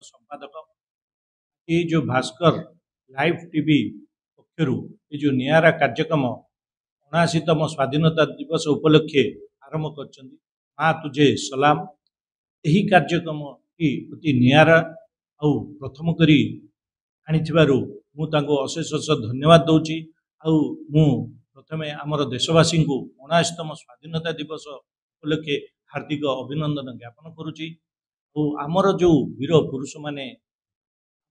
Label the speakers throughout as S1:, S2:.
S1: संपादक ये जो भास्कर लाइव टीवी पक्षर ये जो नियारा कार्यक्रम 79तम स्वाधीनता दिवस उपलक्षे आरंभ कर माँ तुझे सलाम। यही कार्यक्रम की अति नियारा आउ प्रथम करी आनिथिबारु मु तांको अशेष धन्यवाद दौची। आउ मु प्रथमे आमर देशवासी को 79तम स्वाधीनता दिवस उपलक्षे हार्दिक अभिनंदन ज्ञापन करुची। आमर जो वीर पुरुष माने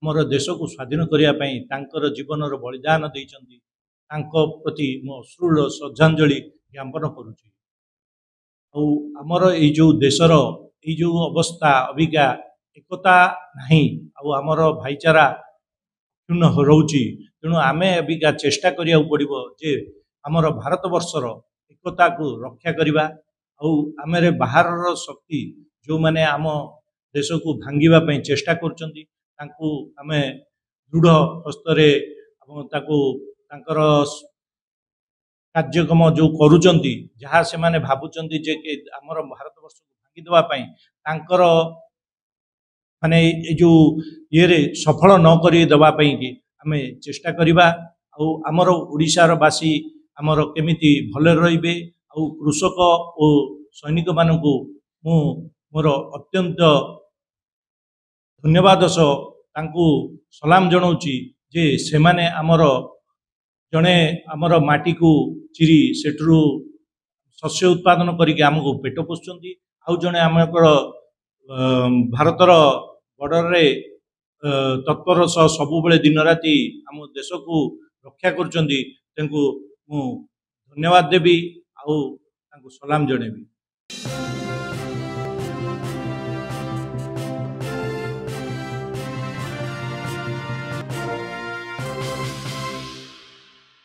S1: आमर देश को स्वाधीन करने जीवन बलिदान देइचंती तांको प्रति मो अश्रुल श्रद्धांजलि ज्ञापन करुची। आमर ये जो देशर ये जो अवस्था अबिका एकता नहीं आमर भाईचारा क्षुण्ण रोची। तेणु आमे अबिका चेष्टा करिया पड़िबो जे आमर भारत वर्षर एकता को रक्षा करिबा। आमरे बाहर शक्ति जो माने आम देश को भांगिबा पई चेष्टा करचंती तांको आमे दृढ़ हस्तरे ताको तांकर कार्यक्रम जो करुचंती जहाँ से माने भाबुचंती जे के आमर भारत वर्ष को भांगी देवा पई तांकर माने जो ये सफल न करी देवा पई कि आमे चेष्टा करिबा। आमर ओडिशार बासी आमर केमिति भले रहिबे कृषक और सैनिक मानकु मु मोर अत्यंत धन्यवाद तांकु सलाम जनाऊँची जे से माने आमर जड़े आमर माटी को चिरी सेठरू शस्य उत्पादन करके आमको पेट पोषुचंती। आउ जड़े आम भारतर बॉर्डर रे तत्पर सबु बेले दिन राति आम देश को रक्षा करचंती। तांकु मु धन्यवाद देवी आउ तांकु सलाम जणेबी।